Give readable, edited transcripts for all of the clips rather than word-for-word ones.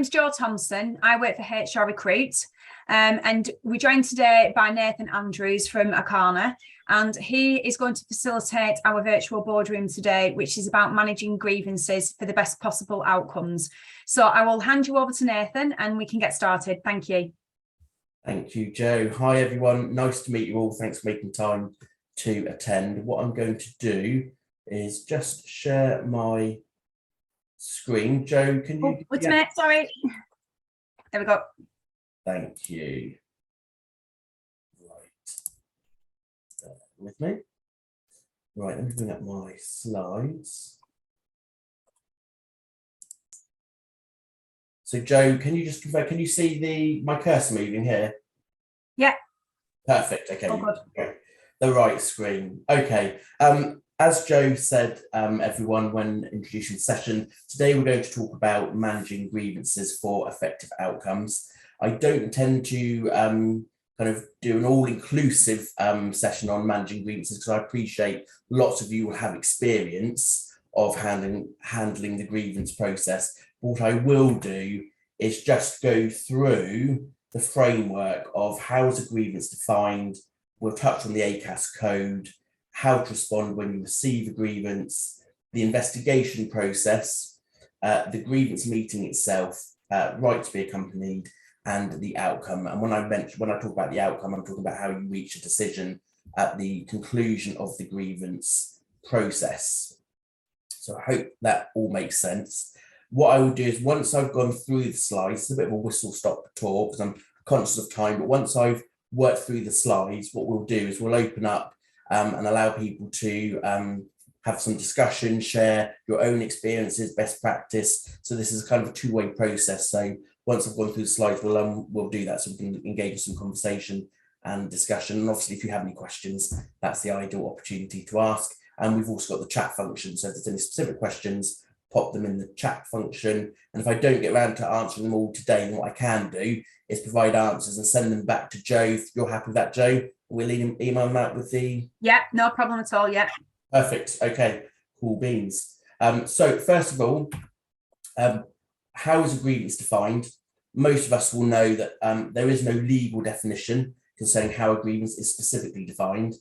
name's Jo Thompson. I work for HR Recruit, and we're joined today by Nathan Andrews from Okana, and he is going to facilitate our virtual boardroom today, which is about managing grievances for the best possible outcomes. So I will hand you over to Nathan and we can get started. Thank you. Thank you, Jo. Hi, everyone. Nice to meet you all. Thanks for making time to attend. What I'm going to do is just share my screen. Jo, can you? Wait a minute, sorry. There we go. Thank you. Right. With me. Right, let me bring up my slides. So, Jo, can you just confirm, can you see my cursor moving here? Yeah. Perfect. Okay. Oh, good. Okay. The right screen. Okay. As Jo said, everyone, when introducing the session, today we're going to talk about managing grievances for effective outcomes. I don't intend to kind of do an all-inclusive session on managing grievances because I appreciate lots of you will have experience of handling the grievance process. What I will do is just go through the framework of how is a grievance defined. We'll touch on the ACAS Code, how to respond when you receive a grievance, the investigation process, the grievance meeting itself, right to be accompanied, and the outcome. And when I talk about the outcome, I'm talking about how you reach a decision at the conclusion of the grievance process. So I hope that all makes sense. What I will do is once I've gone through the slides, it's a bit of a whistle-stop tour because I'm conscious of time, but once I've worked through the slides, what we'll do is we'll open up and allow people to have some discussion, share your own experiences, best practice. So this is kind of a two-way process. So once I've gone through the slides, we'll do that so we can engage in some conversation and discussion. And obviously, if you have any questions, that's the ideal opportunity to ask. And we've also got the chat function. So if there's any specific questions, pop them in the chat function. And if I don't get around to answering them all today, then what I can do is provide answers and send them back to Jo. If you're happy with that, Jo, we'll email them out with the... Yeah, no problem at all, yeah. Perfect, okay, cool beans. So first of all, how is a grievance defined? Most of us will know that there is no legal definition concerning how a grievance is specifically defined.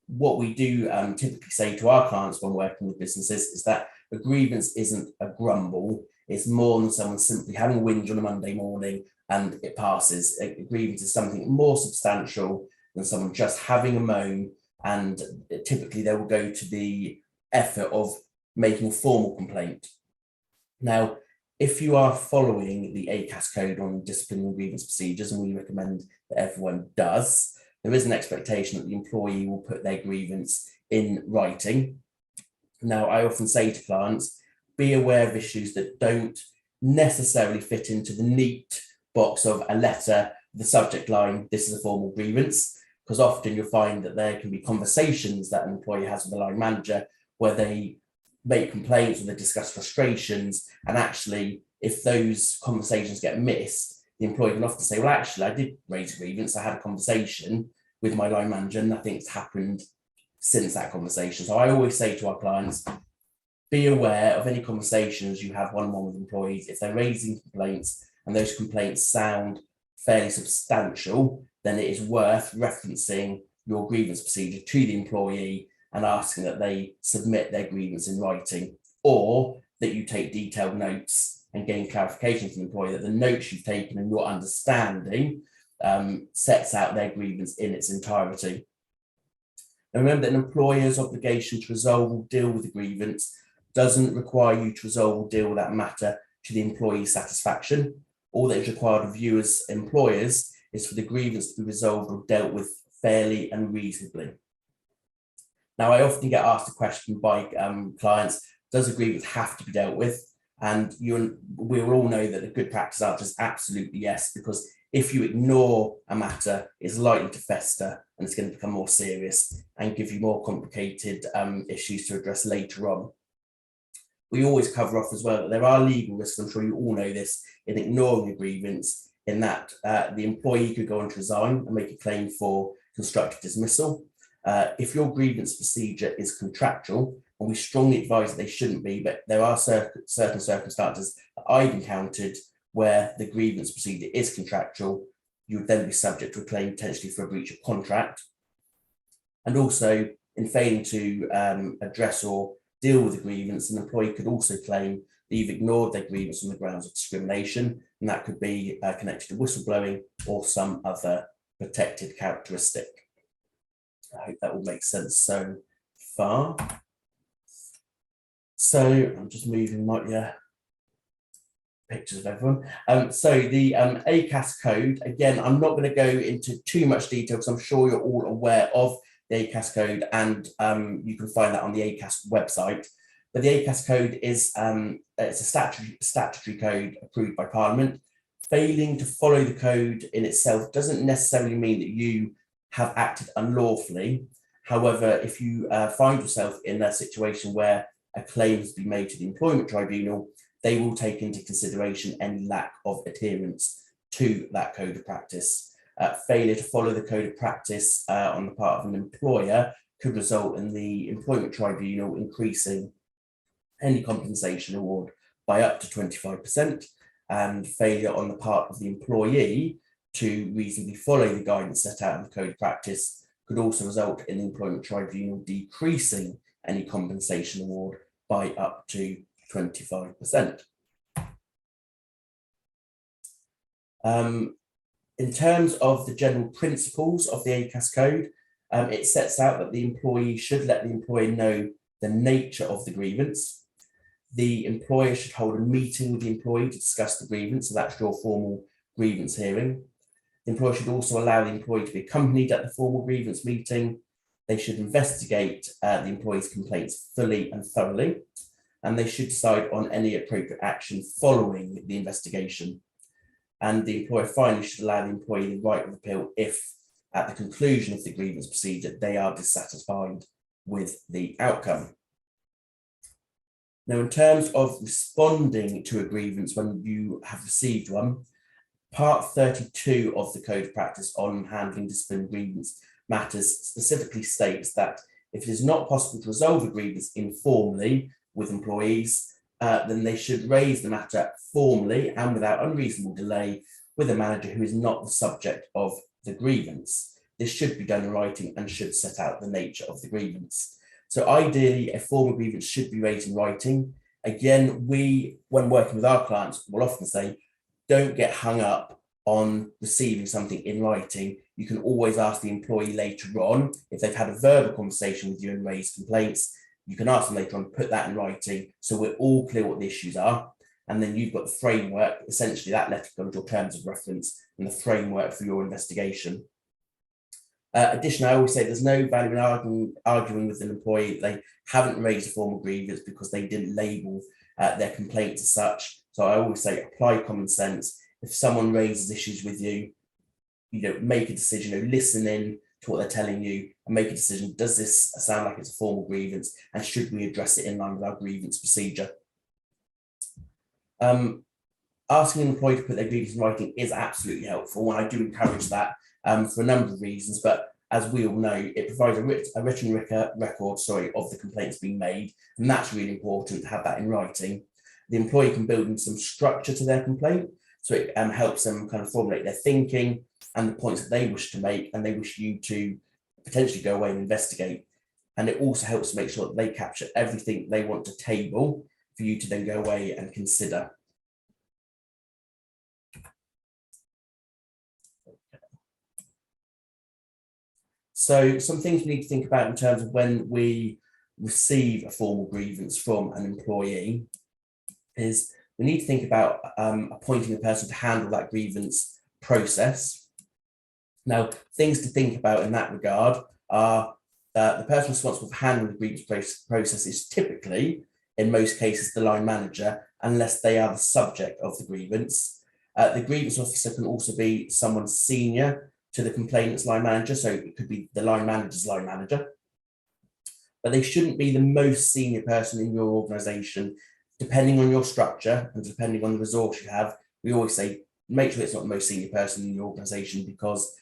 What we do typically say to our clients when working with businesses is that a grievance isn't a grumble. It's more than someone simply having a whinge on a Monday morning and it passes. A grievance is something more substantial than someone just having a moan, and typically they will go to the effort of making a formal complaint. Now, if you are following the ACAS Code on disciplinary grievance procedures, and we recommend that everyone does, there is an expectation that the employee will put their grievance in writing. Now, I often say to clients, be aware of issues that don't necessarily fit into the neat box of a letter, the subject line, this is a formal grievance, because often you'll find that there can be conversations that an employee has with the line manager where they make complaints or they discuss frustrations, and actually, if those conversations get missed, the employee can often say, well, actually, I did raise a grievance, I had a conversation with my line manager, and nothing's happened since that conversation. So I always say to our clients, be aware of any conversations you have one-on-one with employees. If they're raising complaints and those complaints sound fairly substantial, then it is worth referencing your grievance procedure to the employee and asking that they submit their grievance in writing, or that you take detailed notes and gain clarification from the employee that the notes you've taken and your understanding sets out their grievance in its entirety. And remember that an employer's obligation to resolve or deal with the grievance doesn't require you to resolve or deal with that matter to the employee's satisfaction. All that is required of you as employers is for the grievance to be resolved or dealt with fairly and reasonably. Now, I often get asked a question by clients, does a grievance have to be dealt with? And we will all know that the good practice answer is absolutely yes, because if you ignore a matter, it's likely to fester and it's going to become more serious and give you more complicated issues to address later on. We always cover off as well that there are legal risks, I'm sure you all know this, in ignoring a grievance, in that the employee could go on to resign and make a claim for constructive dismissal. If your grievance procedure is contractual, and we strongly advise that they shouldn't be, but there are certain circumstances that I've encountered where the grievance procedure is contractual. You would then be subject to a claim potentially for a breach of contract. And also, in failing to address or deal with the grievance, an employee could also claim that you've ignored their grievance on the grounds of discrimination, and that could be connected to whistleblowing or some other protected characteristic. I hope that will make sense so far. So I'm just moving my pictures of everyone. So the ACAS code, again, I'm not going to go into too much detail because I'm sure you're all aware of the ACAS code, and you can find that on the ACAS website. But the ACAS code is it's a statutory code approved by Parliament. Failing to follow the code in itself doesn't necessarily mean that you have acted unlawfully. However, if you find yourself in a situation where a claim has been made to the Employment Tribunal, they will take into consideration any lack of adherence to that code of practice. Failure to follow the code of practice on the part of an employer could result in the Employment Tribunal increasing any compensation award by up to 25%, and failure on the part of the employee to reasonably follow the guidance set out in the code of practice could also result in the Employment Tribunal decreasing any compensation award by up to 25%. In terms of the general principles of the ACAS code, it sets out that the employee should let the employer know the nature of the grievance. The employer should hold a meeting with the employee to discuss the grievance, so that's your formal grievance hearing. The employer should also allow the employee to be accompanied at the formal grievance meeting. They should investigate the employee's complaints fully and thoroughly, and they should decide on any appropriate action following the investigation. And the employer finally should allow the employee the right of appeal if, at the conclusion of the grievance procedure, they are dissatisfied with the outcome. Now, in terms of responding to a grievance when you have received one, Part 32 of the Code of Practice on handling disciplinary grievance matters specifically states that if it is not possible to resolve a grievance informally with employees, then they should raise the matter formally and without unreasonable delay with a manager who is not the subject of the grievance. This should be done in writing and should set out the nature of the grievance. So ideally, a formal grievance should be raised in writing. Again, we, when working with our clients, will often say, don't get hung up on receiving something in writing. You can always ask the employee later on, if they've had a verbal conversation with you and raised complaints, you can ask them later on to put that in writing so we're all clear what the issues are. And then you've got the framework, essentially that letter becomes your terms of reference and the framework for your investigation. Additionally, I always say there's no value in arguing with an employee that they haven't raised a formal grievance because they didn't label their complaint as such. So I always say apply common sense. If someone raises issues with you, make a decision, listen in to what they're telling you and make a decision. Does this sound like it's a formal grievance, and should we address it in line with our grievance procedure? Asking an employee to put their grievance in writing is absolutely helpful, and I do encourage that for a number of reasons. But as we all know, it provides a written record of the complaints being made, and that's really important to have that in writing. The employee can build in some structure to their complaint, so it helps them kind of formulate their thinking and the points that they wish to make, and they wish you to potentially go away and investigate. And it also helps to make sure that they capture everything they want to table for you to then go away and consider. So some things we need to think about in terms of when we receive a formal grievance from an employee is we need to think about appointing a person to handle that grievance process. Now, things to think about in that regard are the person responsible for handling the grievance process is typically, in most cases, the line manager, unless they are the subject of the grievance. The grievance officer can also be someone senior to the complainant's line manager, so it could be the line manager's line manager. But they shouldn't be the most senior person in your organisation. Depending on your structure and depending on the resource you have, we always say, make sure it's not the most senior person in your organisation, because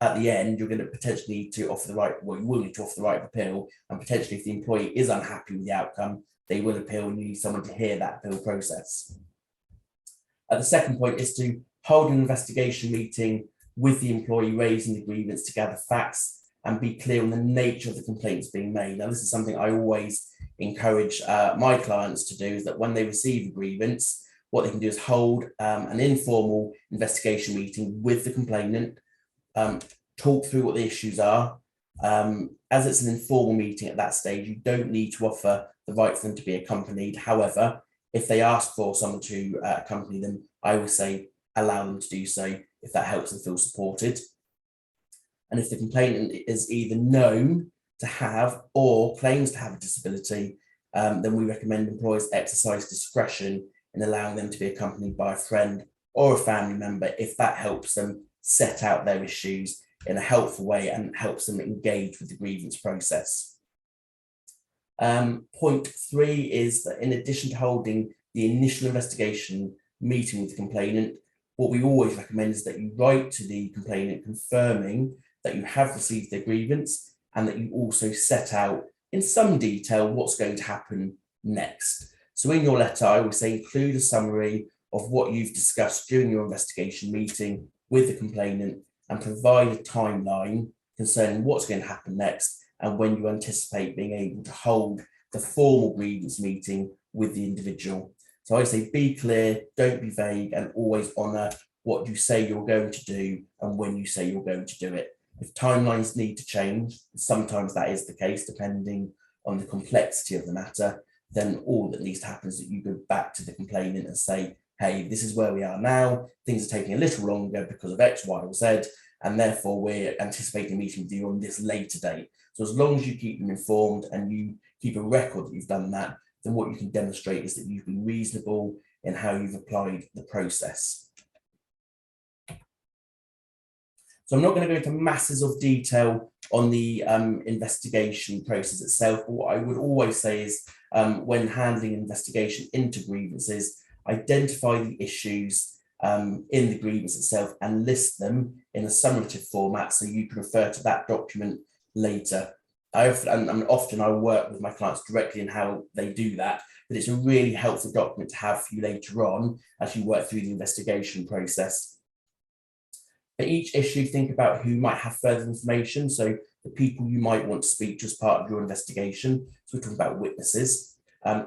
at the end, you're going to potentially need to offer the right, well, you will need to offer the right of appeal, and potentially if the employee is unhappy with the outcome, they will appeal, and you need someone to hear that appeal process. The second point is to hold an investigation meeting with the employee raising the grievance to gather facts and be clear on the nature of the complaints being made. Now, this is something I always encourage my clients to do, is that when they receive a grievance, what they can do is hold an informal investigation meeting with the complainant, talk through what the issues are. As it's an informal meeting at that stage, you don't need to offer the right for them to be accompanied. However, if they ask for someone to accompany them, I would say allow them to do so if that helps them feel supported. And if the complainant is either known to have or claims to have a disability, then we recommend employers exercise discretion in allowing them to be accompanied by a friend or a family member if that helps them set out their issues in a helpful way and helps them engage with the grievance process. Point 3 is that in addition to holding the initial investigation meeting with the complainant, what we always recommend is that you write to the complainant confirming that you have received their grievance and that you also set out in some detail what's going to happen next. So in your letter, I would say include a summary of what you've discussed during your investigation meeting with the complainant and provide a timeline concerning what's going to happen next and when you anticipate being able to hold the formal grievance meeting with the individual. So I say be clear, don't be vague, and always honour what you say you're going to do and when you say you're going to do it. If timelines need to change, sometimes that is the case depending on the complexity of the matter, then all that needs to happen is that you go back to the complainant and say, hey, this is where we are now, things are taking a little longer because of X, Y, or Z, and therefore we're anticipating a meeting with you on this later date. So as long as you keep them informed and you keep a record that you've done that, then what you can demonstrate is that you've been reasonable in how you've applied the process. So I'm not going to go into masses of detail on the investigation process itself, but what I would always say is when handling investigation into grievances, identify the issues in the grievance itself and list them in a summative format so you can refer to that document later. Often I work with my clients directly in how they do that, but it's a really helpful document to have for you later on as you work through the investigation process. For each issue, think about who might have further information, so the people you might want to speak to as part of your investigation. So we're talking about witnesses.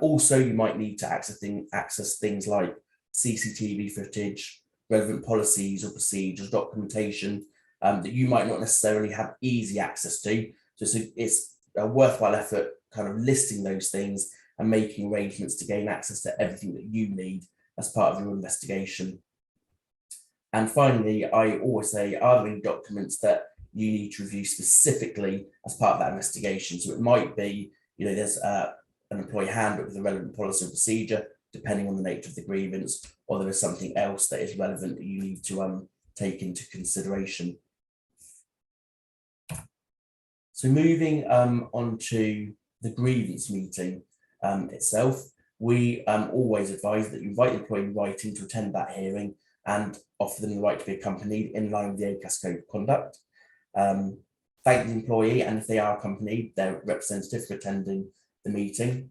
Also, you might need to access things like CCTV footage, relevant policies or procedures, documentation that you might not necessarily have easy access to. So it's a worthwhile effort kind of listing those things and making arrangements to gain access to everything that you need as part of your investigation. And finally, I always say, are there any documents that you need to review specifically as part of that investigation? So it might be, there's an employee handbook with a relevant policy or procedure, depending on the nature of the grievance, or there is something else that is relevant that you need to take into consideration. So moving on to the grievance meeting itself, we always advise that you invite the employee in writing to attend that hearing and offer them the right to be accompanied in line with the ACAS Code of Conduct. Thank the employee, and if they are accompanied, their representative for attending the meeting.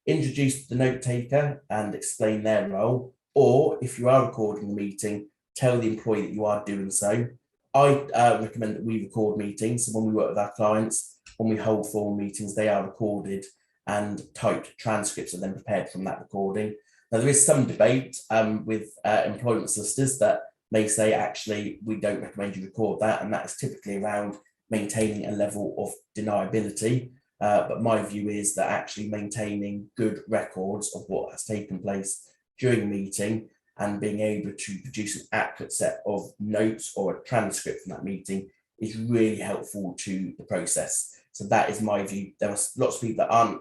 Introduce the note taker and explain their role, or if you are recording the meeting, tell the employee that you are doing so. I recommend that we record meetings. So when we work with our clients, when we hold formal meetings, they are recorded and typed transcripts are then prepared from that recording. Now, there is some debate with employment solicitors that may say, actually, we don't recommend you record that, and that is typically around maintaining a level of deniability. But my view is that actually maintaining good records of what has taken place during a meeting and being able to produce an accurate set of notes or a transcript from that meeting is really helpful to the process. So that is my view. There are lots of people that aren't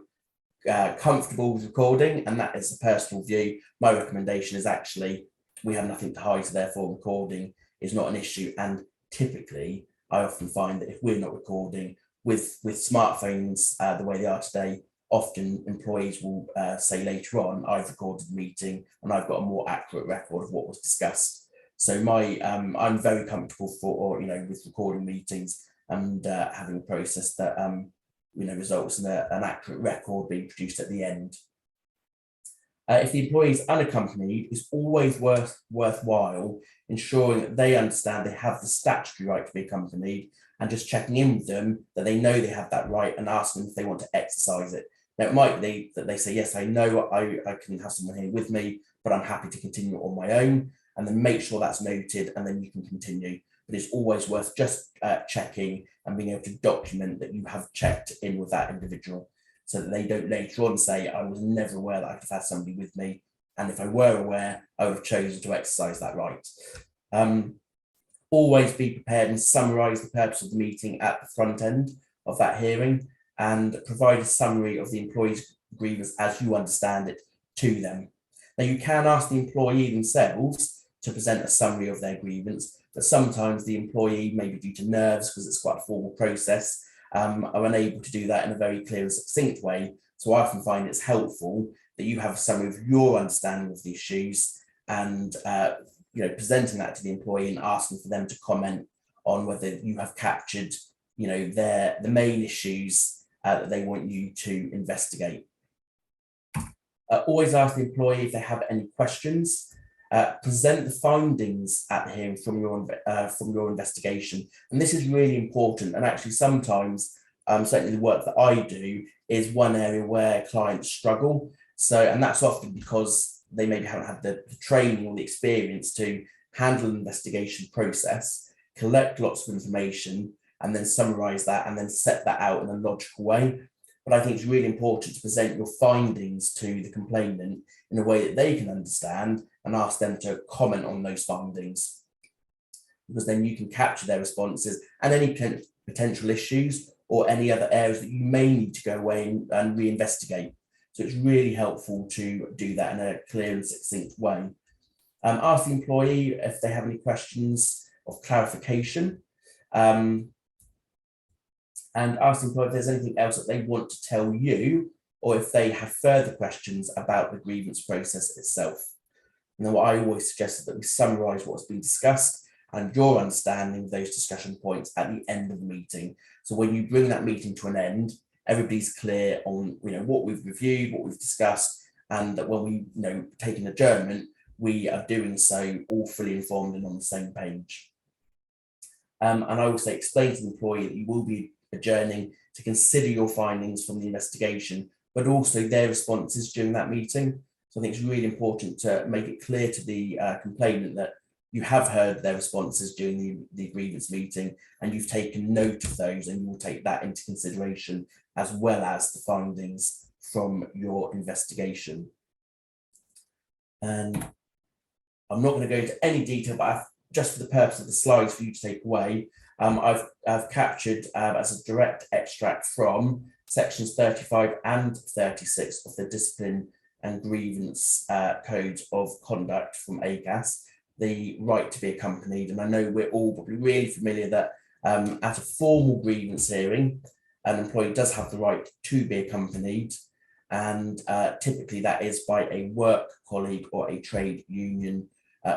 comfortable with recording, and that is a personal view. My recommendation is actually we have nothing to hide, so therefore recording is not an issue. And typically, I often find that if we're not recording with smartphones the way they are today, often employees will say later on, I've recorded the meeting and I've got a more accurate record of what was discussed. So I'm very comfortable with recording meetings and having a process that results in an accurate record being produced at the end. If the employee is unaccompanied, it's always worthwhile ensuring that they understand they have the statutory right to be accompanied, and just checking in with them that they know they have that right and asking them if they want to exercise it. Now, it might be that they say, yes, I know I can have someone here with me, but I'm happy to continue on my own, and then make sure that's noted, and then you can continue. But it's always worth just checking and being able to document that you have checked in with that individual, so that they don't later on say, I was never aware that I could have had somebody with me, and if I were aware, I would have chosen to exercise that right. Always be prepared and summarise the purpose of the meeting at the front end of that hearing, and provide a summary of the employee's grievance as you understand it to them. Now, you can ask the employee themselves to present a summary of their grievance, but sometimes the employee, maybe due to nerves, because it's quite a formal process, are unable to do that in a very clear and succinct way. So I often find it's helpful that you have a summary of your understanding of the issues, and presenting that to the employee and asking for them to comment on whether you have captured the main issues that they want you to investigate. Always ask the employee if they have any questions. Present the findings at the hearing from your investigation, and this is really important. And actually, sometimes, certainly the work that I do is one area where clients struggle. And that's often because they maybe haven't had the training or the experience to handle an investigation process, collect lots of information, and then summarise that, and then set that out in a logical way. But I think it's really important to present your findings to the complainant in a way that they can understand, and ask them to comment on those findings, because then you can capture their responses and any potential issues or any other areas that you may need to go away and reinvestigate. So it's really helpful to do that in a clear and succinct way. Ask the employee if they have any questions of clarification, and ask the employee if there's anything else that they want to tell you, or if they have further questions about the grievance process itself. And then what I always suggest is that we summarise what's been discussed and your understanding of those discussion points at the end of the meeting. So when you bring that meeting to an end, everybody's clear on what we've reviewed, what we've discussed, and that when we take an adjournment, we are doing so all fully informed and on the same page. And I will say, explain to the employee that you will be adjourning to consider your findings from the investigation, but also their responses during that meeting. So I think it's really important to make it clear to the complainant that you have heard their responses during the grievance meeting, and you've taken note of those, and you will take that into consideration, as well as the findings from your investigation. And I'm not going to go into any detail, but just for the purpose of the slides for you to take away, I've captured as a direct extract from sections 35 and 36 of the Discipline and Grievance Code of Conduct from ACAS, the right to be accompanied. And I know we're all probably really familiar that at a formal grievance hearing, an employee does have the right to be accompanied, and typically that is by a work colleague or a trade union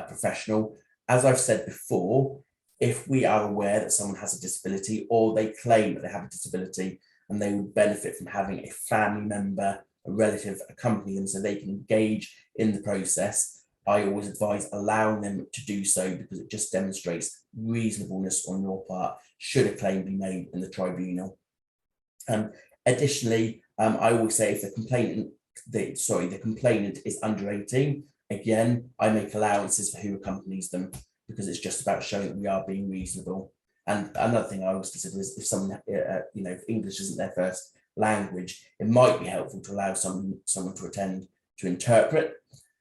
professional. As I've said before, if we are aware that someone has a disability, or they claim that they have a disability and they would benefit from having a family member, a relative accompany them so they can engage in the process, I always advise allowing them to do so, because it just demonstrates reasonableness on your part should a claim be made in the tribunal. Additionally, I always say if the complainant is under 18, again, I make allowances for who accompanies them, because it's just about showing that we are being reasonable. And another thing I always consider is if someone, if English isn't their first language, it might be helpful to allow someone to attend to interpret.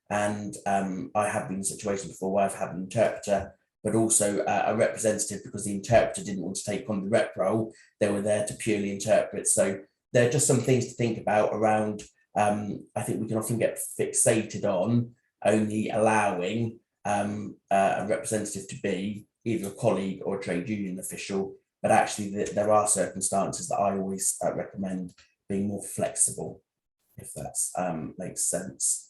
And I have been in a situation before where I've had an interpreter, but also a representative, because the interpreter didn't want to take on the rep role. They were there to purely interpret. So there are just some things to think about around. I think we can often get fixated on only allowing a representative to be either a colleague or a trade union official, but actually there are circumstances that I always recommend being more flexible, if that makes sense.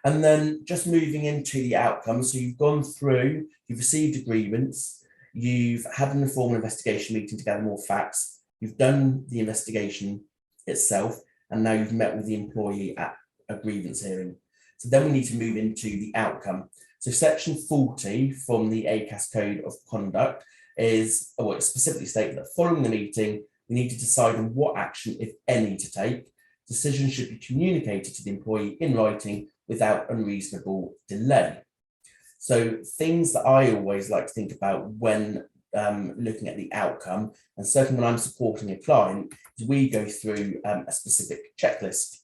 And then just moving into the outcome. So you've gone through, you've received a grievance, you've had an informal investigation meeting to gather more facts, you've done the investigation itself, and now you've met with the employee at a grievance hearing. So then we need to move into the outcome. So section 40 from the ACAS Code of Conduct is, well, it specifically states that following the meeting, we need to decide on what action, if any, to take. Decisions should be communicated to the employee in writing without unreasonable delay. So things that I always like to think about when looking at the outcome, and certainly when I'm supporting a client, is we go through a specific checklist.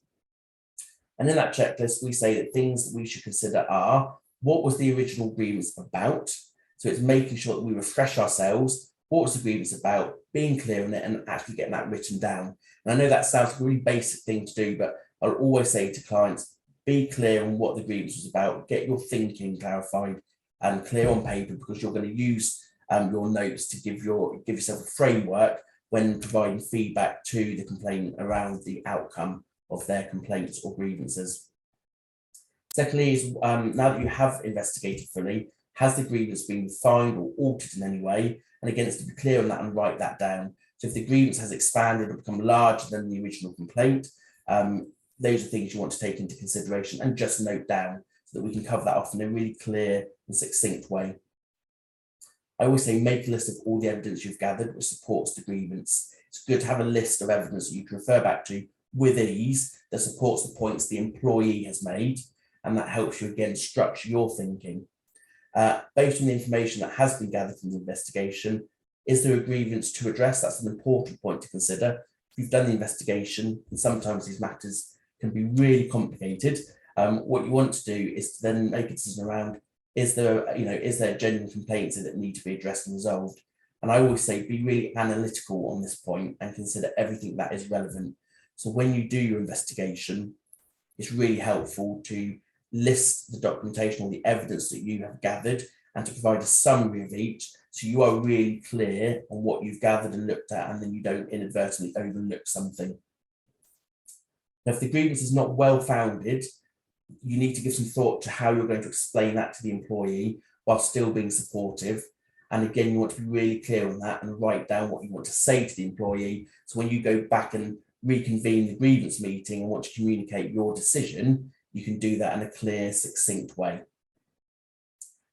And in that checklist, we say that things that we should consider are, what was the original grievance about? So it's making sure that we refresh ourselves. What was the grievance about? Being clear on it and actually getting that written down. And I know that sounds like a really basic thing to do, but I'll always say to clients, be clear on what the grievance was about, get your thinking clarified and clear on paper, because you're going to use your notes to give yourself a framework when providing feedback to the complainant around the outcome of their complaints or grievances. Secondly is, now that you have investigated fully, has the grievance been refined or altered in any way? And again, it's to be clear on that and write that down. So if the grievance has expanded or become larger than the original complaint, those are things you want to take into consideration and just note down so that we can cover that off in a really clear and succinct way. I always say make a list of all the evidence you've gathered which supports the grievance. It's good to have a list of evidence that you can refer back to with ease that supports the points the employee has made, and that helps you again structure your thinking. Based on the information that has been gathered from the investigation, is there a grievance to address? That's an important point to consider. If you've done the investigation, and sometimes these matters can be really complicated, what you want to do is to then make a decision around, is there genuine complaints that need to be addressed and resolved? And I always say be really analytical on this point and consider everything that is relevant. So when you do your investigation, it's really helpful to list the documentation or the evidence that you have gathered and to provide a summary of each, so you are really clear on what you've gathered and looked at, and then you don't inadvertently overlook something. Now, if the grievance is not well founded, you need to give some thought to how you're going to explain that to the employee while still being supportive. And again, you want to be really clear on that and write down what you want to say to the employee. So when you go back and reconvene the grievance meeting and want to communicate your decision, you can do that in a clear, succinct way.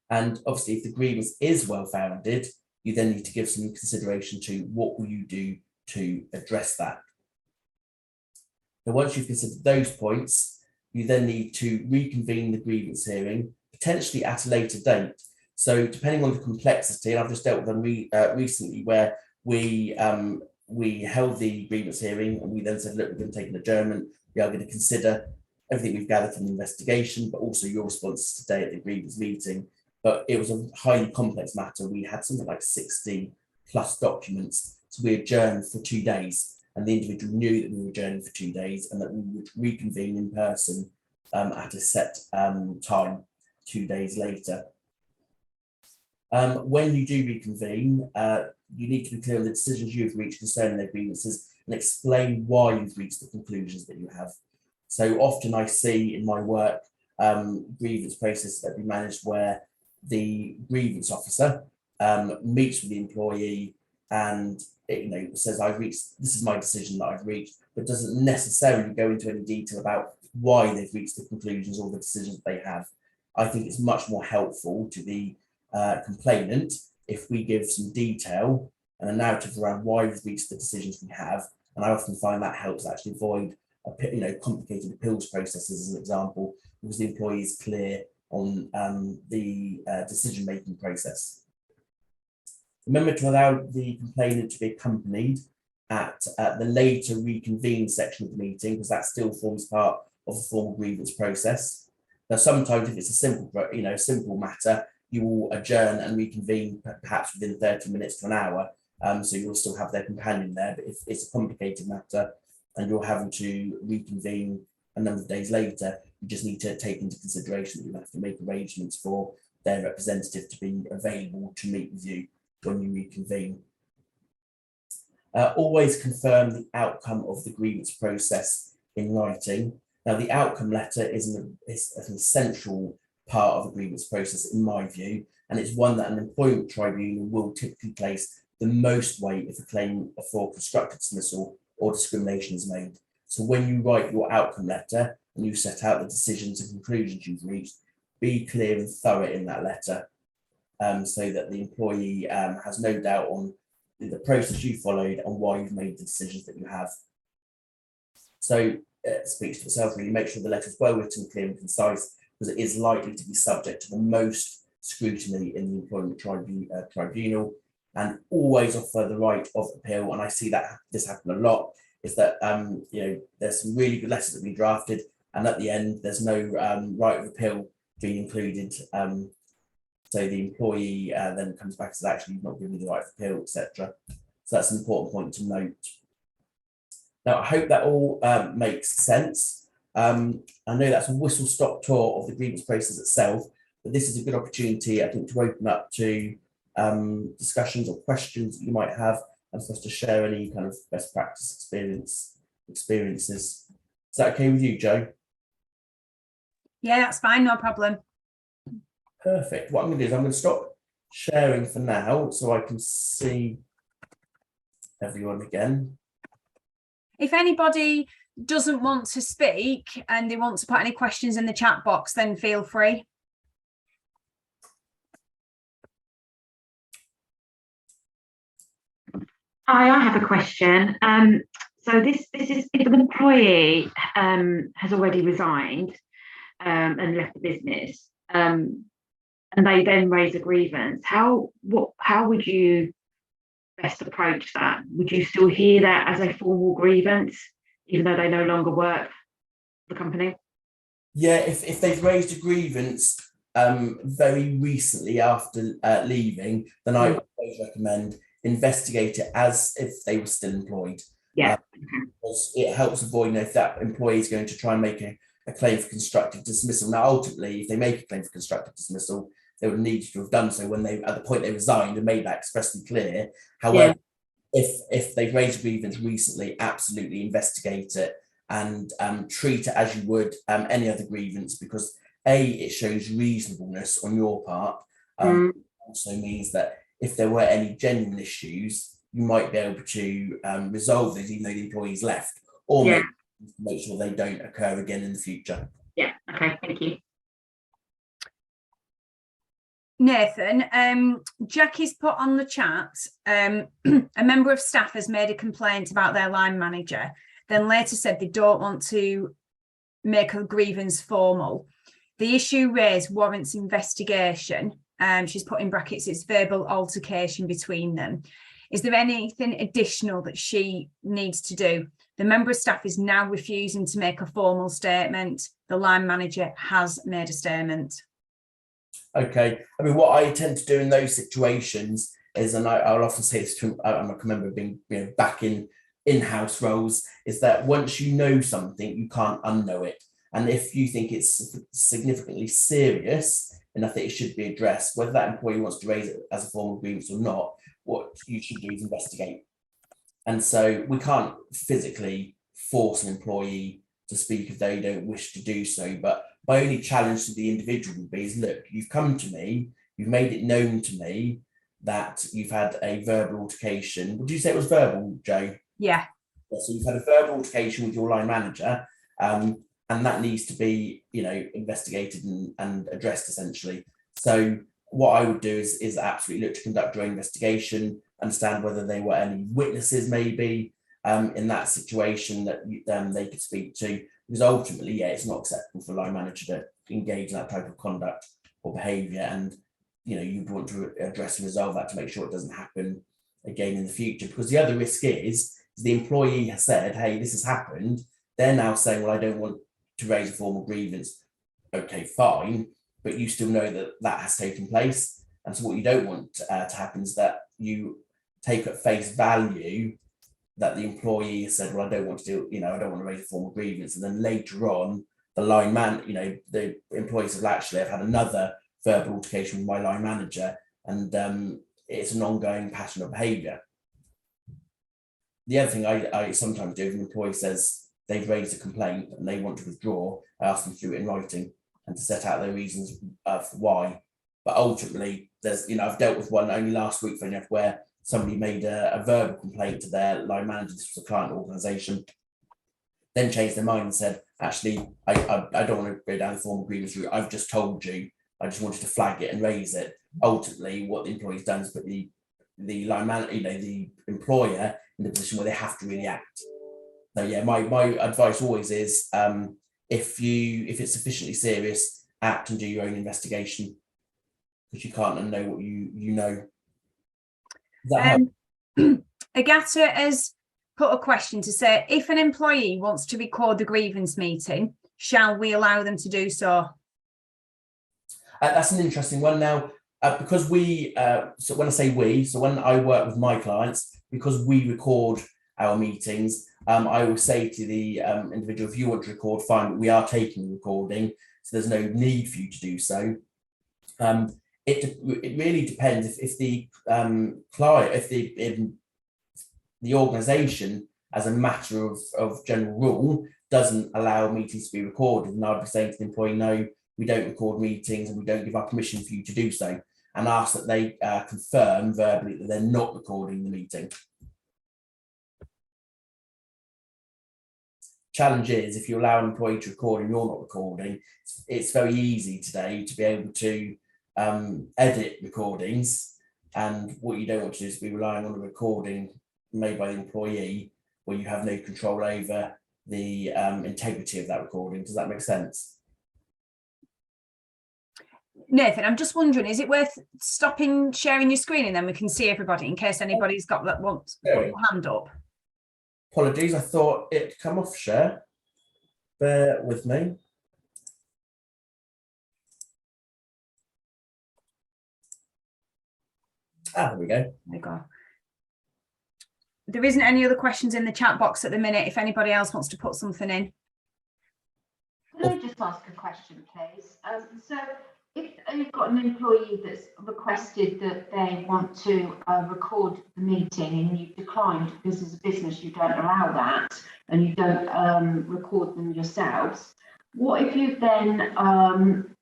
And obviously, if the grievance is well founded, you then need to give some consideration to what will you do to address that. Now, once you've considered those points, you then need to reconvene the grievance hearing, potentially at a later date. So depending on the complexity, and I've just dealt with them recently where we held the grievance hearing and we then said, look, we're going to take an adjournment. We are going to consider everything we've gathered from the investigation, but also your responses today at the grievance meeting. But it was a highly complex matter. We had something like 60 plus documents. So we adjourned for 2 days, and the individual knew that we were adjourning for 2 days and that we would reconvene in person at a set time 2 days later. When you do reconvene, you need to be clear on the decisions you've reached concerning their grievances and explain why you've reached the conclusions that you have. So often I see in my work grievance processes that we managed where the grievance officer meets with the employee and says, this is my decision that I've reached, but doesn't necessarily go into any detail about why they've reached the conclusions or the decisions they have. I think it's much more helpful to the complainant if we give some detail and a narrative around why we've reached the decisions we have. And I often find that helps actually avoid complicated appeals processes, as an example, because the employee is clear on the decision-making process. Remember to allow the complainant to be accompanied at the later reconvene section of the meeting, because that still forms part of the formal grievance process. Now, sometimes if it's a simple matter, you will adjourn and reconvene perhaps within 30 minutes to an hour. So you'll still have their companion there. But if it's a complicated matter and you're having to reconvene a number of days later, you just need to take into consideration that you have to make arrangements for their representative to be available to meet with you when you reconvene. Always confirm the outcome of the grievance process in writing. Now, the outcome letter is an essential part of the grievance process, in my view, and it's one that an employment tribunal will typically place the most weight if a claim for constructive dismissal or discrimination is made. So when you write your outcome letter and you set out the decisions and conclusions you've reached, be clear and thorough in that letter, so that the employee has no doubt on the process you followed and why you've made the decisions that you have. So it speaks for itself, really. Make sure the letter is well written, clear and concise, because it is likely to be subject to the most scrutiny in the employment tribunal, and always offer the right of appeal. And I see that this happen a lot, is that there's some really good letters that have been drafted, and at the end there's no right of appeal being included. So the employee then comes back and says, actually, you've not given me the right of appeal, etc. So that's an important point to note. Now, I hope that all makes sense. I know that's a whistle-stop tour of the grievance process itself, but this is a good opportunity, I think, to open up to discussions or questions that you might have, and for us to share any kind of best practice experiences. Is that okay with you, Jo? Yeah, that's fine, no problem. Perfect. What I'm going to do is I'm going to stop sharing for now so I can see everyone again. If anybody doesn't want to speak and they want to put any questions in the chat box, then feel free. Hi, I have a question. So this is if an employee has already resigned and left the business, and they then raise a grievance. How would you best approach that? Would you still hear that as a formal grievance, even though they no longer work for the company? Yeah, if they've raised a grievance very recently after leaving, then I always recommend investigate it as if they were still employed. Yeah, because it helps avoid, if that employee is going to try and make a claim for constructive dismissal. Now, ultimately, if they make a claim for constructive dismissal, they would need to have done so when they, at the point they resigned, and made that expressly clear. However, if they've raised a grievance recently, absolutely investigate it and treat it as you would any other grievance, because it shows reasonableness on your part. Also means that if there were any genuine issues, you might be able to resolve those even though the employee's left, or make sure they don't occur again in the future. Yeah, okay, thank you. Nathan, Jackie's put on the chat, a member of staff has made a complaint about their line manager, then later said they don't want to make a grievance formal. The issue raised warrants investigation. She's put in brackets, it's verbal altercation between them. Is there anything additional that she needs to do? The member of staff is now refusing to make a formal statement. The line manager has made a statement. Okay, I mean, what I tend to do in those situations is, and I'll often say this to, I remember being back in-house roles, is that once you know something, you can't unknow it. And if you think it's significantly serious enough that it should be addressed, whether that employee wants to raise it as a formal grievance or not, what you should do is investigate. And so we can't physically force an employee to speak if they don't wish to do so. But my only challenge to the individual would be is, look, you've come to me, you've made it known to me that you've had a verbal altercation. Would you say it was verbal, Jo? Yeah. So you've had a verbal altercation with your line manager, and that needs to be, investigated and addressed essentially. So what I would do is absolutely look to conduct your investigation, understand whether there were any witnesses maybe in that situation that they could speak to, because ultimately, it's not acceptable for a line manager to engage in that type of conduct or behaviour, and you'd want to address and resolve that to make sure it doesn't happen again in the future. Because the other risk is the employee has said, hey, this has happened. They're now saying, well, I don't want to raise a formal grievance. Okay, fine, but you still know that that has taken place. And so what you don't want to happen is that you take at face value that the employee has said, well, I don't want to do, I don't want to raise a formal grievance. And then later on, the line man, the employees have actually, I've had another verbal altercation with my line manager, and it's an ongoing pattern of behaviour. The other thing I sometimes do, if an employee says, they've raised a complaint and they want to withdraw, I ask them to do it in writing and to set out their reasons for why. But ultimately, there's, I've dealt with one only last week, for enough, where somebody made a verbal complaint to their line manager. This was a client organisation, then changed their mind and said, actually, I don't want to go down the formal grievance route. I've just told you, I just wanted to flag it and raise it. Ultimately, what the employee's done is put the line manager, the employer, in the position where they have to really act. So yeah, my advice always is, if it's sufficiently serious, act and do your own investigation, because you can't unknow what you know. Agata has put a question to say, if an employee wants to record the grievance meeting, shall we allow them to do so? That's an interesting one. Now, because so when I say we, so when I work with my clients, because we record our meetings, I will say to the individual, if you want to record, fine, but we are taking the recording, so there's no need for you to do so. It really depends if the client, if the organisation, as a matter of general rule, doesn't allow meetings to be recorded, and I'd be saying to the employee, no, we don't record meetings and we don't give our permission for you to do so, and ask that they confirm verbally that they're not recording the meeting. Challenge is, if you allow an employee to record and you're not recording, it's very easy today to be able to edit recordings, and what you don't want to do is be relying on a recording made by the employee where you have no control over the integrity of that recording. Does that make sense? Nathan, I'm just wondering, is it worth stopping sharing your screen and then we can see everybody in case anybody's got that wants to put your hand up? Apologies, I thought it'd come off share. Bear with me. There we go. There we go. There isn't any other questions in the chat box at the minute. If anybody else wants to put something in. Can I just ask a question, please? So if you've got an employee that's requested that they want to record the meeting and you've declined because as a business you don't allow that and you don't record them yourselves, what if you then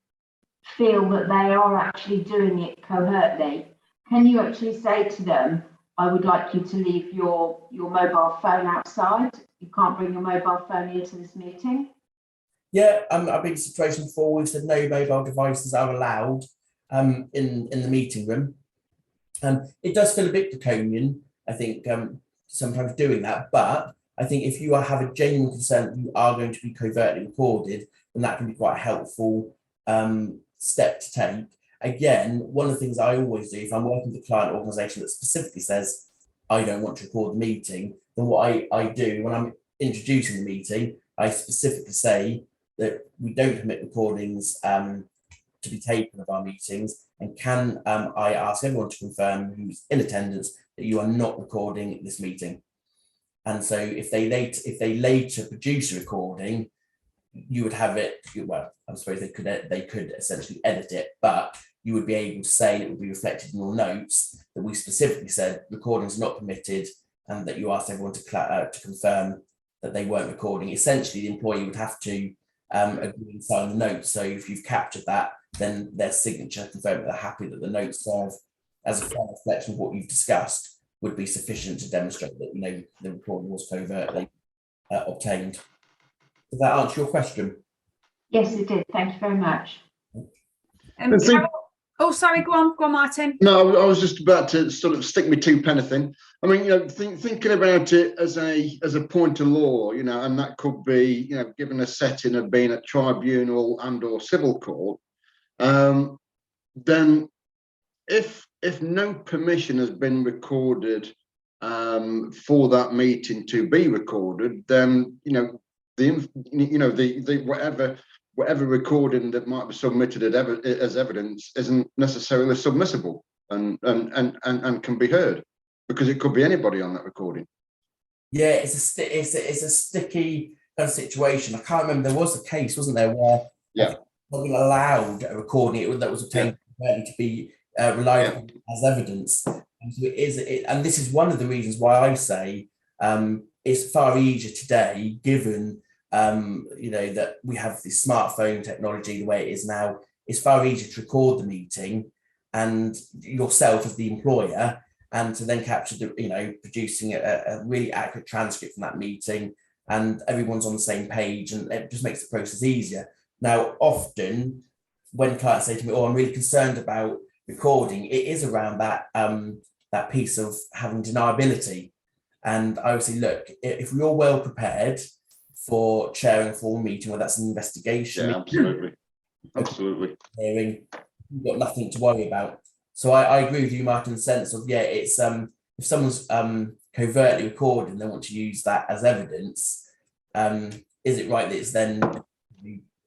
feel that they are actually doing it covertly? Can you actually say to them, I would like you to leave your mobile phone outside? You can't bring your mobile phone into this meeting? Yeah, I've been in a situation before. We've said no mobile devices are allowed in the meeting room. It does feel a bit draconian, I think, sometimes doing that. But I think if you have a genuine concern that you are going to be covertly recorded, then that can be quite a helpful step to take. Again, one of the things I always do, if I'm working with a client organisation that specifically says, I don't want to record the meeting, then what I do when I'm introducing the meeting, I specifically say that we don't permit recordings to be taken of our meetings, and can I ask everyone to confirm who's in attendance that you are not recording this meeting. And so if they later produce a recording, you would have it, well, I suppose they could essentially edit it, but you would be able to say, it would be reflected in your notes that we specifically said recordings not permitted, and that you asked everyone to confirm that they weren't recording. Essentially, the employee would have to agree and sign the notes. So if you've captured that, then their signature confirming that they're happy that the notes serve as a fair reflection of what you've discussed would be sufficient to demonstrate that the recording was covertly obtained. Does that answer your question? Yes, it did. Thank you very much. Oh, sorry, go on, Martin. No, I was just about to sort of stick my 2 penny thing. I mean, thinking about it as a point of law, and that could be, given a setting of being at tribunal and/or civil court, then if no permission has been recorded for that meeting to be recorded, then whatever recording that might be submitted as evidence isn't necessarily submissible and can be heard, because it could be anybody on that recording. Yeah, it's a sticky kind of situation. I can't remember, there was a case, wasn't there, where something allowed a recording that was obtained to be relied on as evidence. And so and this is one of the reasons why I say it's far easier today, given that we have this smartphone technology the way it is now. It's far easier to record the meeting and yourself as the employer, and to then capture the, producing a really accurate transcript from that meeting, and everyone's on the same page, and it just makes the process easier. Now, often when clients say to me, "Oh, I'm really concerned about recording," it is around that that piece of having deniability. And I would say, look, if we're all well prepared for chairing a formal meeting, whether that's an investigation, absolutely, hearing, you've got nothing to worry about. So I agree with you, Martin, in the sense of, it's if someone's covertly recording, they want to use that as evidence. Is it right that it's then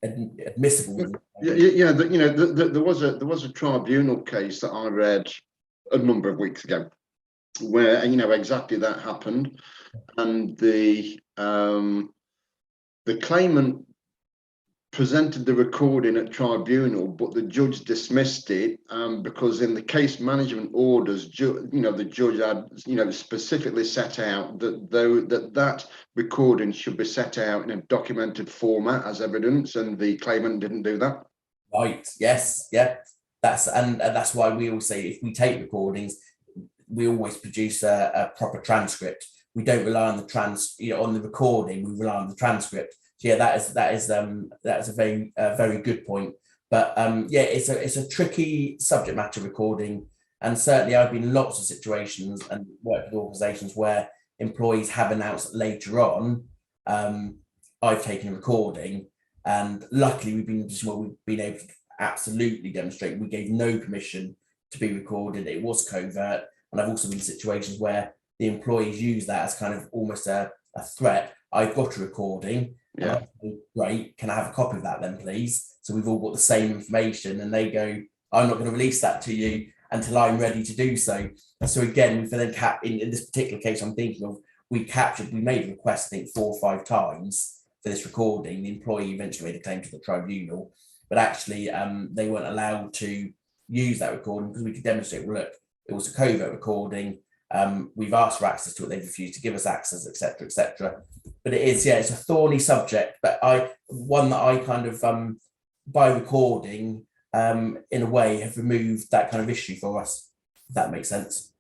admissible? There was a tribunal case that I read a number of weeks ago where exactly that happened, and the claimant presented the recording at tribunal, but the judge dismissed it because in the case management orders, the judge had specifically set out that recording should be set out in a documented format as evidence, and the claimant didn't do that. Right. Yes. Yeah. That's why we always say, if we take recordings, we always produce a proper transcript. We don't rely on on the recording. We rely on the transcript. So that is a very good point. But it's a tricky subject matter, recording, and certainly I've been in lots of situations and worked with organisations where employees have announced that later on, I've taken a recording, and luckily we've been able to absolutely demonstrate we gave no permission to be recorded. It was covert, and I've also been in situations where the employees use that as kind of almost a threat. I've got a recording. Yeah. Great. Can I have a copy of that then, please? So we've all got the same information, and they go, "I'm not going to release that to you until I'm ready to do so." And so again, we then in this particular case I'm thinking of, we made a request, I think 4 or 5 times for this recording. The employee eventually made a claim to the tribunal, but actually they weren't allowed to use that recording because we could demonstrate, well, look, it was a covert recording. We've asked for access to it, they've refused to give us access, etc., etc. But it's a thorny subject, but one that I kind of by recording in a way have removed that kind of issue for us, if that makes sense.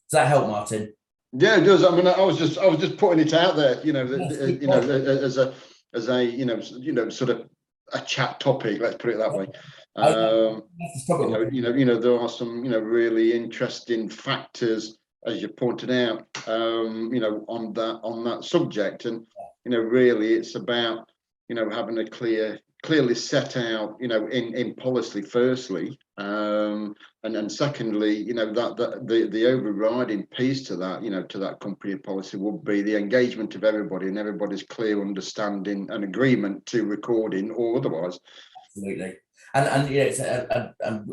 Does that help, Martin? Yeah, it does. I mean, I was just putting it out there, as a sort of a chat topic, let's put it that way. There are some really interesting factors, as you pointed out, on that subject, and really it's about having a clearly set out in policy firstly, and secondly that the overriding piece to that to that company policy would be the engagement of everybody and everybody's clear understanding and agreement to recording or otherwise. Absolutely. And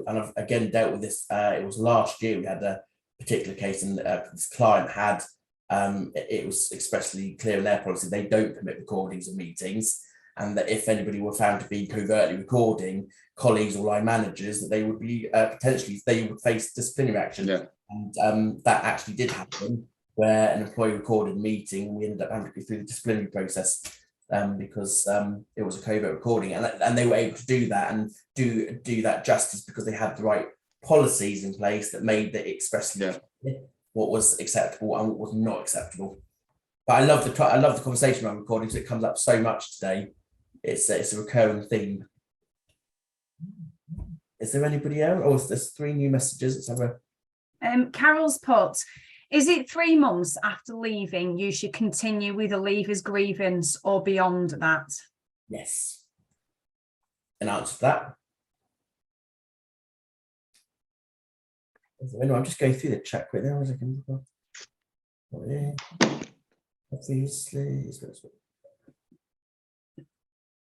I've again dealt with this. It was last year we had a particular case, and this client had it was expressly clear in their policy they don't permit recordings of meetings, and that if anybody were found to be covertly recording, colleagues or line managers, that they would be they would face disciplinary action. Yeah. And that actually did happen, where an employee recorded a meeting, and we ended up having to go through the disciplinary process because it was a covert recording, and they were able to do that and do that justice because they had the right policies in place that made it expressly what was acceptable and what was not acceptable. But I love the conversation around recording, so it comes up so much today. It's a recurring theme. Is there anybody else? Oh, there's 3 new messages. Let's have a. Carol's put, is it 3 months after leaving you should continue with a leaver's grievance, or beyond that? Yes. An answer to that. I'm just going through the chat quickly. Obviously.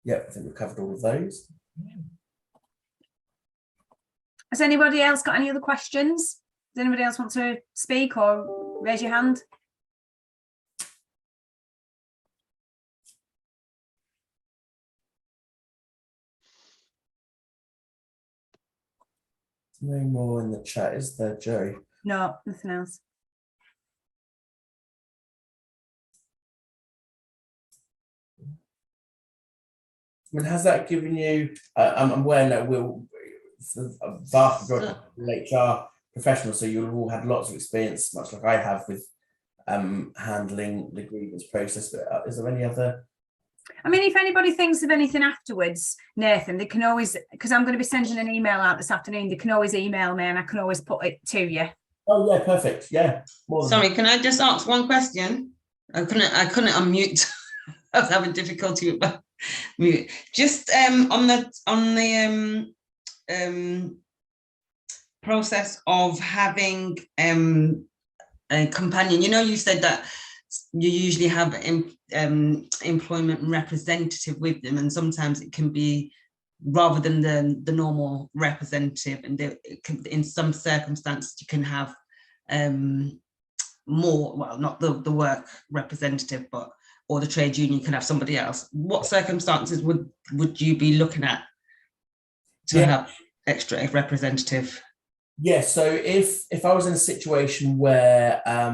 Yeah, I think we've covered all of those. Has anybody else got any other questions? Does anybody else want to speak or raise your hand? No more in the chat, is there, Joe? No, nothing else. I mean, has that given you? I'm aware that a vast majority of HR professionals, so you'll all had lots of experience, much like I have, with handling the grievance process. But is there any other? I mean, if anybody thinks of anything afterwards, Nathan, they can always, because I'm going to be sending an email out this afternoon, they can always email me and I can always put it to you. Oh yeah, perfect. Yeah. Sorry, can I just ask one question? I couldn't unmute. I was having difficulty with my mute. Just on the process of having a companion. You know, you said that you usually have employment representative with them, and sometimes it can be rather than the normal representative, and in some circumstances you can have more, well, not the work representative, but or the trade union can have somebody else. What circumstances would you be looking at to have extra representative? Yeah, so if I was in a situation where I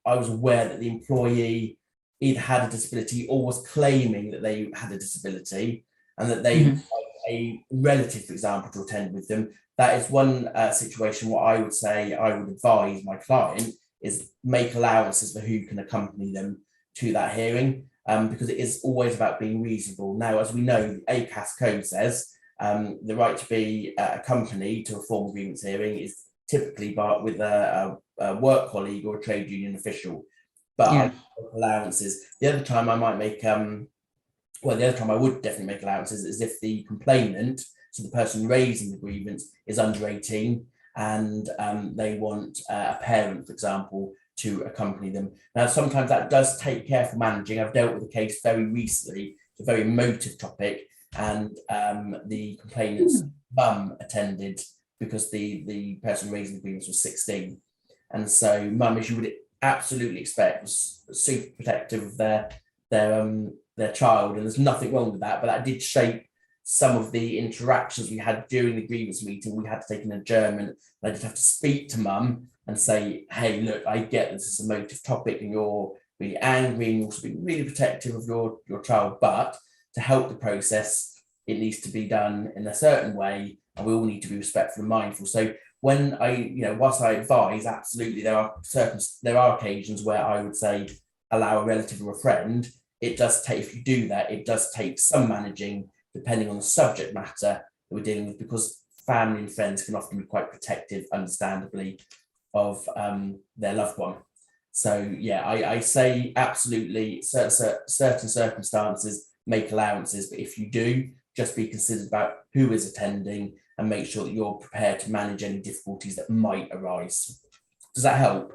was aware that the employee either had a disability or was claiming that they had a disability, and that they had a relative, for example, to attend with them, that is one situation. What I would say I would advise my client is make allowances for who can accompany them to that hearing, because it is always about being reasonable. Now, as we know, the ACAS Code says the right to be accompanied to a formal grievance hearing is typically with a work colleague or a trade union official. But allowances, the other time I might make, the other time I would definitely make allowances is if the complainant, so the person raising the grievance, is under 18 and they want a parent, for example, to accompany them. Now, sometimes that does take careful managing. I've dealt with a case very recently, it's a very emotive topic, and the complainant's mum attended because the person raising the grievance was 16. And so mum, as you would absolutely expect, was super protective of their child, and there's nothing wrong with that, but that did shape some of the interactions we had during the grievance meeting. We had to take an adjournment. I did have to speak to mum and say, hey, look, I get this is a emotive topic and you're really angry and also being really protective of your child, but to help the process, it needs to be done in a certain way, and we all need to be respectful and mindful. So when whilst I advise, absolutely, there are occasions where I would say allow a relative or a friend. It does take, if you do that, it does take some managing, depending on the subject matter that we're dealing with, because family and friends can often be quite protective, understandably, of their loved one. So yeah, I say absolutely, certain circumstances make allowances, but if you do, just be considered about who is attending and make sure that you're prepared to manage any difficulties that might arise. Does that help?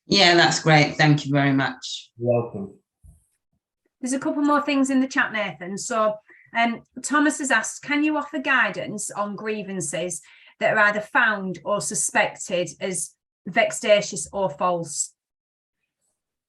Yeah, that's great. Thank you very much. You're welcome. There's a couple more things in the chat, Nathan. So Thomas has asked, can you offer guidance on grievances that are either found or suspected as vexatious or false?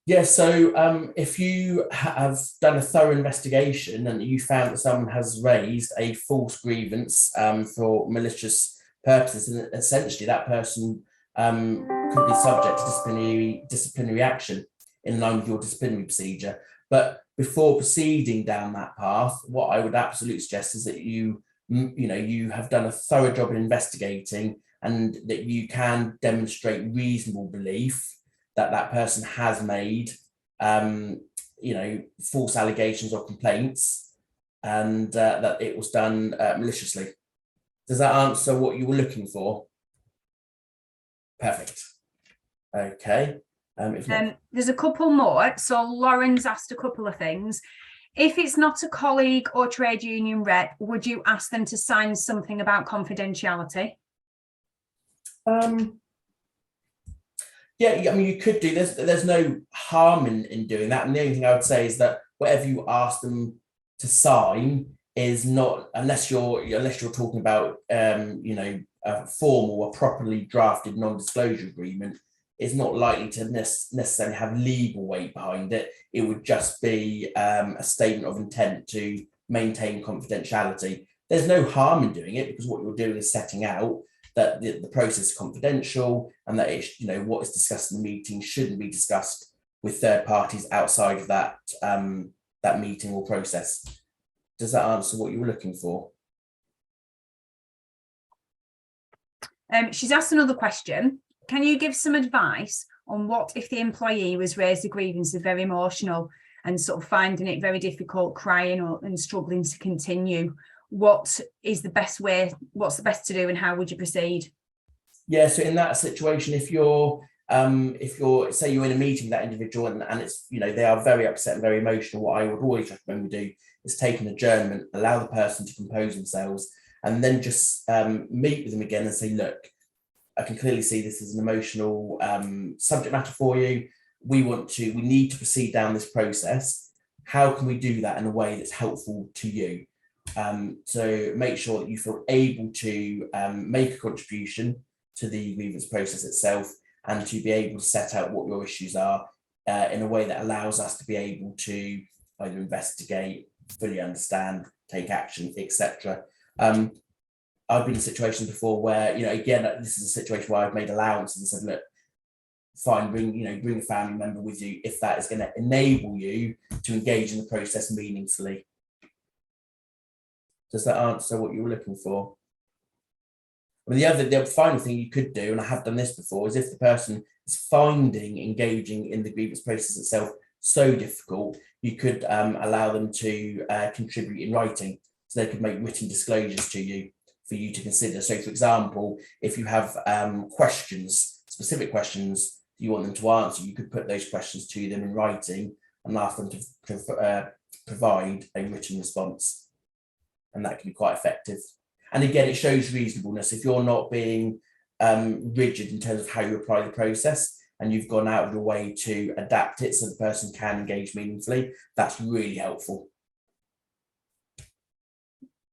Yeah, so if you have done a thorough investigation and you found that someone has raised a false grievance for malicious purposes, and essentially that person could be subject to disciplinary action in line with your disciplinary procedure. But before proceeding down that path, what I would absolutely suggest is that you have done a thorough job in investigating, and that you can demonstrate reasonable belief that that person has made, false allegations or complaints, and that it was done maliciously. Does that answer what you were looking for? Perfect. Okay. There's a couple more. So Lauren's asked a couple of things. If it's not a colleague or trade union rep, would you ask them to sign something about confidentiality? Yeah, I mean, you could do this. There's no harm in doing that. And the only thing I would say is that whatever you ask them to sign is not, unless you're talking about a formal or properly drafted non-disclosure agreement, is not likely to necessarily have legal weight behind it. It would just be a statement of intent to maintain confidentiality. There's no harm in doing it, because what you're doing is setting out that the process is confidential, and that what is discussed in the meeting shouldn't be discussed with third parties outside of that meeting or process. Does that answer what you were looking for? She's asked another question. Can you give some advice on what if the employee was raised a grievance, very emotional and sort of finding it very difficult, crying and struggling to continue? What is the best way? What's the best to do, and how would you proceed? Yeah, so in that situation, if you're say you're in a meeting with that individual and it's, you know, they are very upset and very emotional, what I would always recommend we do is take an adjournment, allow the person to compose themselves, and then just meet with them again and say, look, I can clearly see this is an emotional subject matter for you. We need to proceed down this process. How can we do that in a way that's helpful to you? So make sure that you feel able to make a contribution to the grievance process itself, and to be able to set out what your issues are in a way that allows us to be able to either investigate, fully understand, take action, etc. I've been in situations before where, you know, again, this is a situation where I've made allowances and said, look, fine, bring a family member with you if that is going to enable you to engage in the process meaningfully. Does that answer what you were looking for? I mean, the final thing you could do, and I have done this before, is if the person is finding engaging in the grievance process itself so difficult, you could allow them to contribute in writing. So they could make written disclosures to you for you to consider. So, for example, if you have specific questions you want them to answer, you could put those questions to them in writing and ask them to provide a written response. And that can be quite effective. And again, it shows reasonableness. If you're not being rigid in terms of how you apply the process, and you've gone out of your way to adapt it so the person can engage meaningfully, that's really helpful.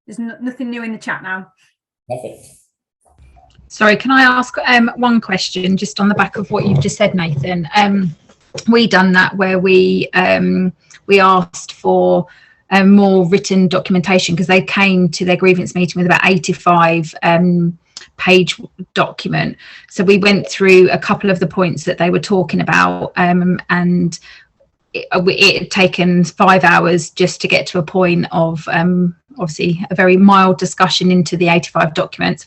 There's nothing new in the chat now. Perfect. Sorry, can I ask one question just on the back of what you've just said, Nathan? We done that where we asked for more written documentation because they came to their grievance meeting with about 85 page document. So we went through a couple of the points that they were talking about, and it had taken 5 hours just to get to a point of obviously a very mild discussion into the 85 documents.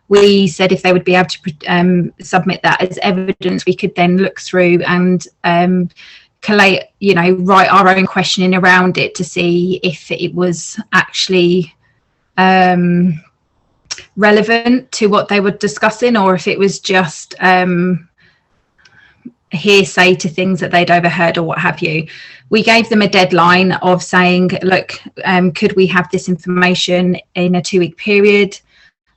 We said if they would be able to submit that as evidence, we could then look through and collate, write our own questioning around it to see if it was actually relevant to what they were discussing, or if it was just hearsay to things that they'd overheard or what have you. We gave them a deadline of saying, look, could we have this information in a 2-week period?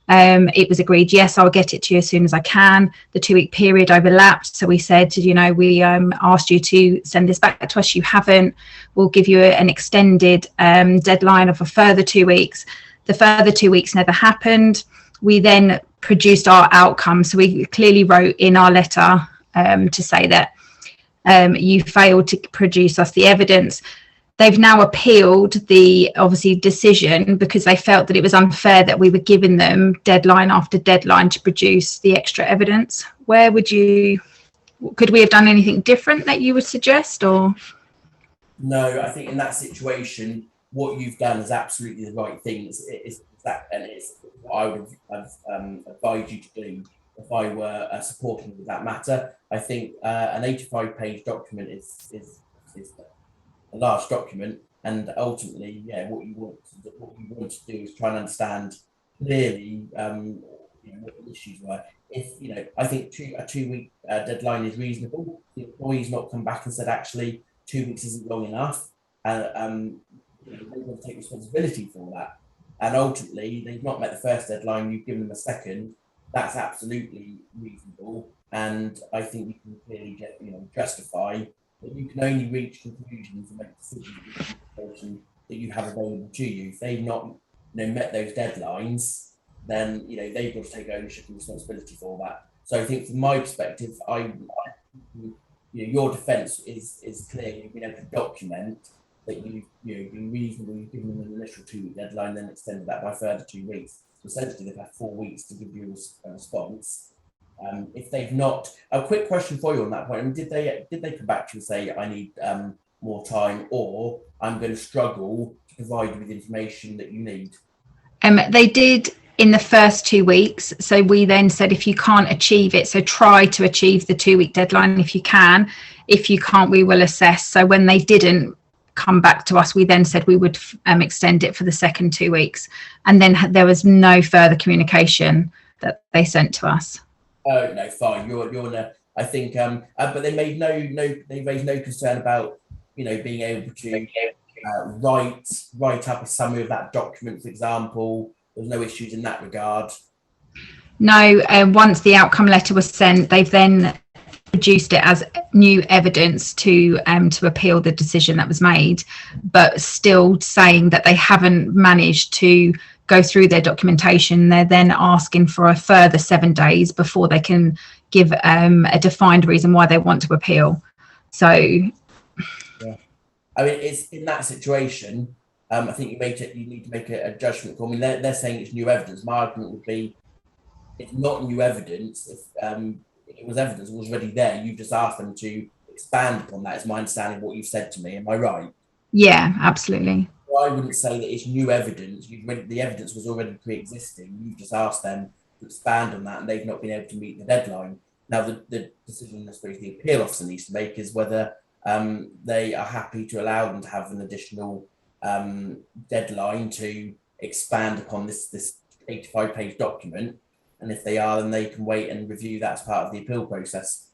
It was agreed, yes, I'll get it to you as soon as I can. The 2-week period overlapped, so we said, we asked you to send this back to us, you haven't. We'll give you an extended deadline of a further 2 weeks. The further 2 weeks never happened. We then produced our outcome, so we clearly wrote in our letter to say that you failed to produce us the evidence. They've now appealed the decision because they felt that it was unfair that we were giving them deadline after deadline to produce the extra evidence. Could we have done anything different that you would suggest, or? No, I think in that situation, what you've done is absolutely the right thing. It's what I would have advised you to do if I were supporting with that matter. I think an 85-page document is a large document, and ultimately, what you want to do is try and understand clearly what the issues were. I think a 2-week deadline is reasonable. The employee's not come back and said actually 2 weeks isn't long enough. They've got to take responsibility for that. And ultimately, they've not met the first deadline. You've given them a second. That's absolutely reasonable, and I think you can clearly justify that you can only reach conclusions and make decisions that you have available to you. If they've not met those deadlines, then they've got to take ownership and responsibility for that. So I think from my perspective, your defence is clear. You've been able to document that you've been reasonable. You've given them an initial 2-week deadline, then extended that by a further 2 weeks. So essentially, they've had 4 weeks to give you a response. If they've not, a quick question for you on that point. I mean, did they come back to you and say, I need more time, or I'm going to struggle to provide you with information that you need? They did in the first 2 weeks. So we then said, if you can't achieve it, so try to achieve the 2-week deadline if you can. If you can't, we will assess. So when they didn't come back to us, we then said we would extend it for the second 2 weeks. And then there was no further communication that they sent to us. Oh no, fine. You're no. I think but they made they raised no concern about, you know, being able to write up a summary of that document, for example. There was no issues in that regard. No, once the outcome letter was sent, they've then produced it as new evidence to appeal the decision that was made, but still saying that they haven't managed to go through their documentation. They're then asking for a further 7 days before they can give a defined reason why they want to appeal. So yeah, I mean, it's in that situation. I think you need to make a judgment call. I mean, they're saying it's new evidence. My argument would be it's not new evidence. If it was evidence, it was already there. You've just asked them to expand upon that. Is my understanding what you've said to me. Am I right? Yeah, absolutely. I wouldn't say that it's new evidence. The evidence was already pre-existing. You've just asked them to expand on that, and they've not been able to meet the deadline. Now, the decision I suppose the appeal officer needs to make is whether they are happy to allow them to have an additional deadline to expand upon this 85-page document, and if they are, then they can wait and review that as part of the appeal process.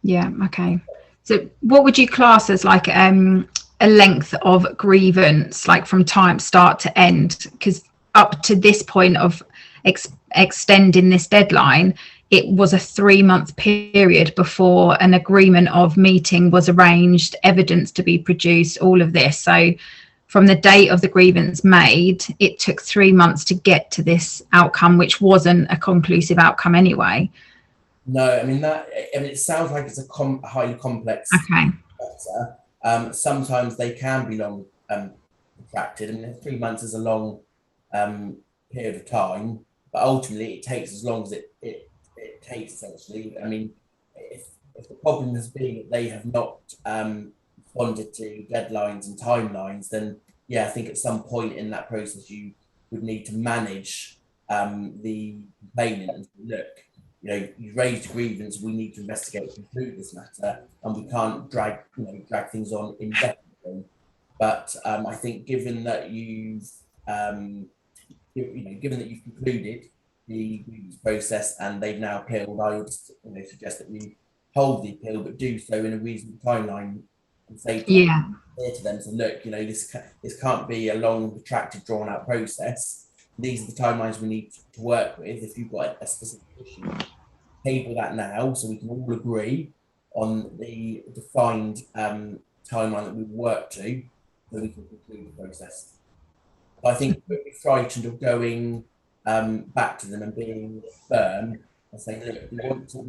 Yeah. Okay. So, what would you class as like a length of grievance, like from time start to end? Because up to this point of extending this deadline, it was a 3-month period before an agreement of meeting was arranged, evidence to be produced, all of this. So from the date of the grievance made, it took 3 months to get to this outcome, which wasn't a conclusive outcome anyway. No, I mean it sounds like it's a highly complex matter. Sometimes they can be long protracted. I mean, 3 months is a long period of time, but ultimately it takes as long as it takes, essentially. I mean, if the problem has been that they have not responded to deadlines and timelines, then yeah, I think at some point in that process you would need to manage the complainant and say, look, you know, you raised a grievance, we need to investigate and conclude this matter, and we can't drag things on indefinitely. But I think given that you've concluded the grievance process and they've now appealed, I would suggest that you hold the appeal, but do so in a reasonable timeline and say to them, so look, you know, this can't be a long, protracted, drawn out process. These are the timelines we need to work with. If you've got a specific issue, table that now so we can all agree on the defined timeline that we work to, so we can conclude the process. I think we'd be frightened of going back to them and being firm and saying, look, we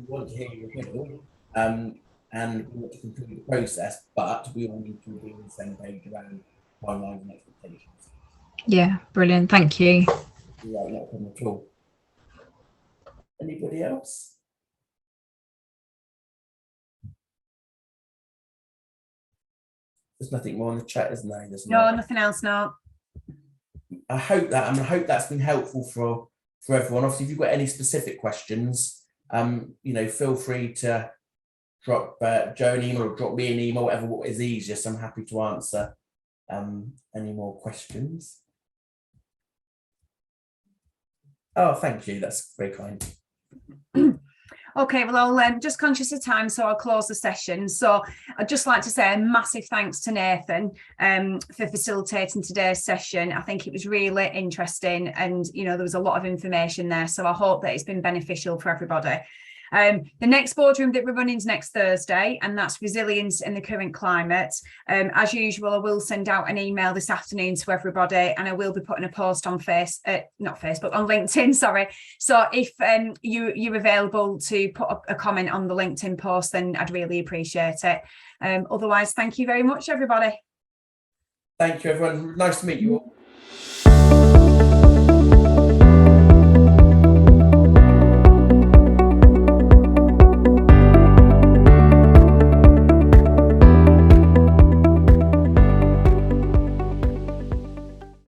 want to hear your appeal and we want to conclude the process, but we all need to be on the same page around timelines and expectations. Yeah, brilliant. Thank you. Yeah, no problem at all. Anybody else? There's nothing more in the chat, isn't there? Nothing else, no. I hope that's been helpful for everyone. Obviously, if you've got any specific questions, feel free to drop Joe an email or drop me an email, whatever is easiest. I'm happy to answer any more questions. Oh, thank you. That's very kind. Okay, well, I'm just conscious of time, so I'll close the session. So I'd just like to say a massive thanks to Nathan for facilitating today's session. I think it was really interesting and, there was a lot of information there. So I hope that it's been beneficial for everybody. The next boardroom that we're running is next Thursday, and that's resilience in the current climate. As usual, I will send out an email this afternoon to everybody, and I will be putting a post on on LinkedIn, sorry. So if you're available to put up a comment on the LinkedIn post, then I'd really appreciate it. Otherwise, thank you very much, everybody. Thank you, everyone. Nice to meet you all.